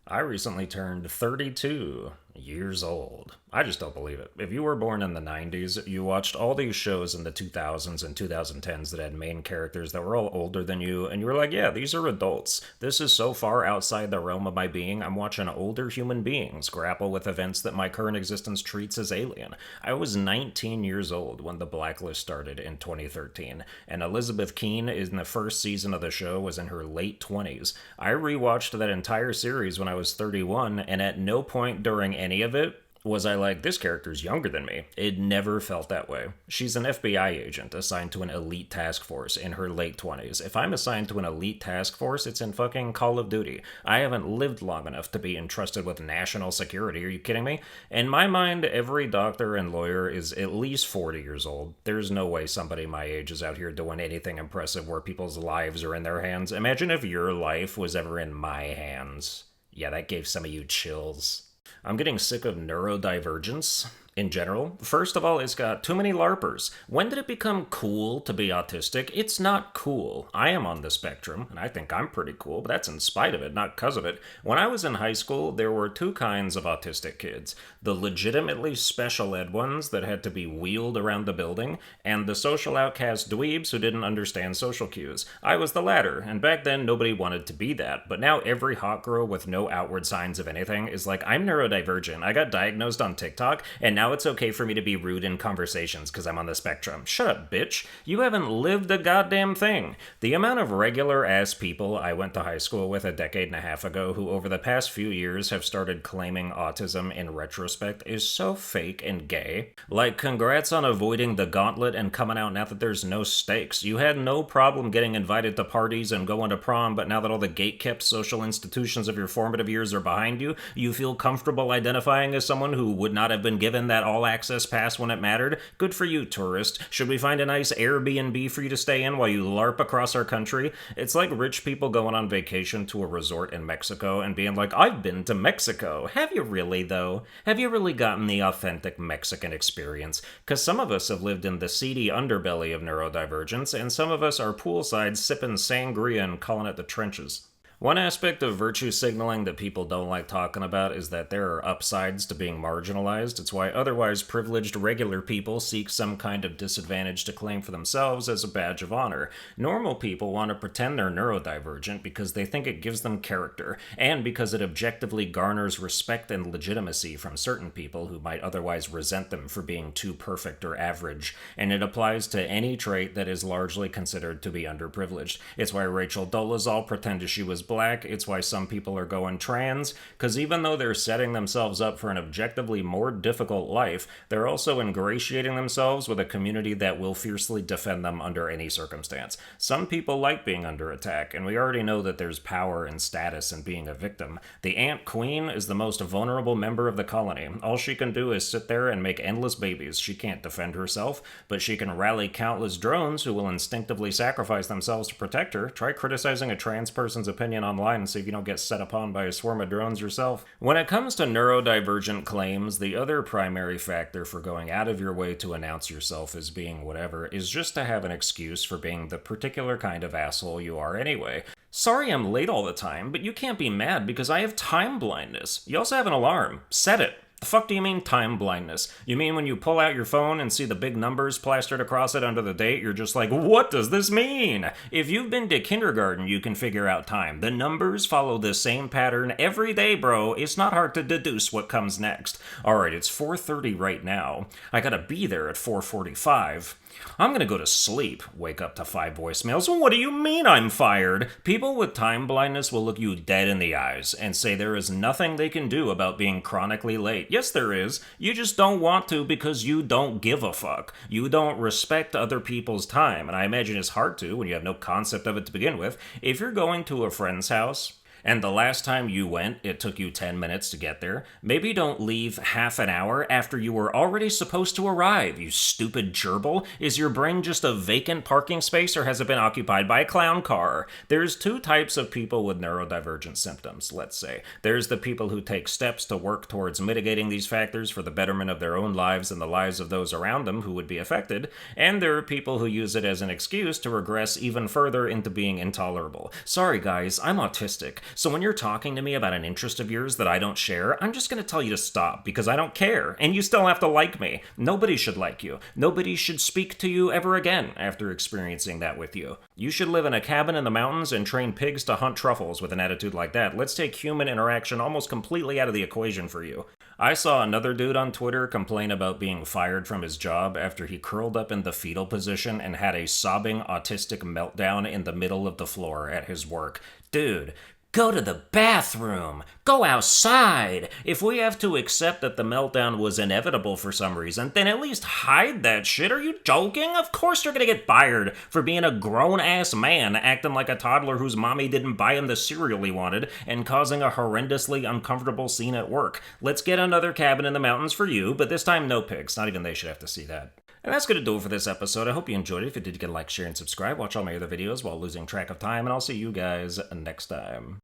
I recently turned 32 years old. I just don't believe it. If you were born in the 90s, you watched all these shows in the 2000s and 2010s that had main characters that were all older than you, and you were like, yeah, these are adults. This is so far outside the realm of my being, I'm watching older human beings grapple with events that my current existence treats as alien. I was 19 years old when The Blacklist started in 2013, and Elizabeth Keen in the first season of the show was in her late 20s. I rewatched that entire series when I was 31, and at no point during any of it was I like, this character's younger than me. It never felt that way. She's an FBI agent assigned to an elite task force in her late 20s. If I'm assigned to an elite task force, it's in fucking Call of Duty. I haven't lived long enough to be entrusted with national security. Are you kidding me? In my mind, every doctor and lawyer is at least 40 years old. There's no way somebody my age is out here doing anything impressive where people's lives are in their hands. Imagine if your life was ever in my hands. Yeah, that gave some of you chills. I'm getting sick of neurodivergence in general. First of all, it's got too many LARPers. When did it become cool to be autistic? It's not cool. I am on the spectrum, and I think I'm pretty cool, but that's in spite of it, not because of it. When I was in high school, there were two kinds of autistic kids. The legitimately special ed ones that had to be wheeled around the building, and the social outcast dweebs who didn't understand social cues. I was the latter, and back then nobody wanted to be that, but now every hot girl with no outward signs of anything is like, I'm neurodivergent. I got diagnosed on TikTok, and now it's okay for me to be rude in conversations because I'm on the spectrum. Shut up, bitch. You haven't lived a goddamn thing. The amount of regular-ass people I went to high school with a decade and a half ago who over the past few years have started claiming autism in retrospect is so fake and gay. Like, congrats on avoiding the gauntlet and coming out now that there's no stakes. You had no problem getting invited to parties and going to prom, but now that all the gate-kept social institutions of your formative years are behind you, you feel comfortable identifying as someone who would not have been given that all-access pass when it mattered? Good for you, tourist. Should we find a nice Airbnb for you to stay in while you LARP across our country? It's like rich people going on vacation to a resort in Mexico and being like, I've been to Mexico. Have you really, though? Have you really gotten the authentic Mexican experience? Because some of us have lived in the seedy underbelly of neurodivergence, and some of us are poolside sipping sangria and calling it the trenches. One aspect of virtue signaling that people don't like talking about is that there are upsides to being marginalized. It's why otherwise privileged regular people seek some kind of disadvantage to claim for themselves as a badge of honor. Normal people want to pretend they're neurodivergent because they think it gives them character, and because it objectively garners respect and legitimacy from certain people who might otherwise resent them for being too perfect or average, and it applies to any trait that is largely considered to be underprivileged. It's why Rachel Dolezal pretended she was black. It's why some people are going trans, because even though they're setting themselves up for an objectively more difficult life, they're also ingratiating themselves with a community that will fiercely defend them under any circumstance. Some people like being under attack, and we already know that there's power and status in being a victim. The Ant Queen is the most vulnerable member of the colony. All she can do is sit there and make endless babies. She can't defend herself, but she can rally countless drones who will instinctively sacrifice themselves to protect her. Try criticizing a trans person's opinion online and see if you don't get set upon by a swarm of drones yourself. When it comes to neurodivergent claims, the other primary factor for going out of your way to announce yourself as being whatever is just to have an excuse for being the particular kind of asshole you are anyway. Sorry I'm late all the time, but you can't be mad because I have time blindness. You also have an alarm. Set it. The fuck do you mean time blindness? You mean when you pull out your phone and see the big numbers plastered across it under the date, you're just like, what does this mean? If you've been to kindergarten, you can figure out time. The numbers follow the same pattern every day, bro. It's not hard to deduce what comes next. Alright, it's 4:30 right now. I gotta be there at 4:45. I'm gonna go to sleep. Wake up to 5 voicemails. What do you mean I'm fired? People with time blindness will look you dead in the eyes and say there is nothing they can do about being chronically late. Yes, there is. You just don't want to because you don't give a fuck. You don't respect other people's time, and I imagine it's hard to when you have no concept of it to begin with. If you're going to a friend's house, and the last time you went, it took you 10 minutes to get there, maybe don't leave half an hour after you were already supposed to arrive, you stupid gerbil. Is your brain just a vacant parking space, or has it been occupied by a clown car? There's two types of people with neurodivergent symptoms, let's say. There's the people who take steps to work towards mitigating these factors for the betterment of their own lives and the lives of those around them who would be affected, and there are people who use it as an excuse to regress even further into being intolerable. Sorry guys, I'm autistic. So when you're talking to me about an interest of yours that I don't share, I'm just going to tell you to stop because I don't care, and you still have to like me. Nobody should like you. Nobody should speak to you ever again after experiencing that with you. You should live in a cabin in the mountains and train pigs to hunt truffles with an attitude like that. Let's take human interaction almost completely out of the equation for you. I saw another dude on Twitter complain about being fired from his job after he curled up in the fetal position and had a sobbing autistic meltdown in the middle of the floor at his work. Dude, go to the bathroom. Go outside. If we have to accept that the meltdown was inevitable for some reason, then at least hide that shit. Are you joking? Of course you're gonna get fired for being a grown-ass man acting like a toddler whose mommy didn't buy him the cereal he wanted and causing a horrendously uncomfortable scene at work. Let's get another cabin in the mountains for you, but this time no pigs. Not even they should have to see that. And that's going to do it for this episode. I hope you enjoyed it. If you did, you can like, share, and subscribe. Watch all my other videos while losing track of time, and I'll see you guys next time.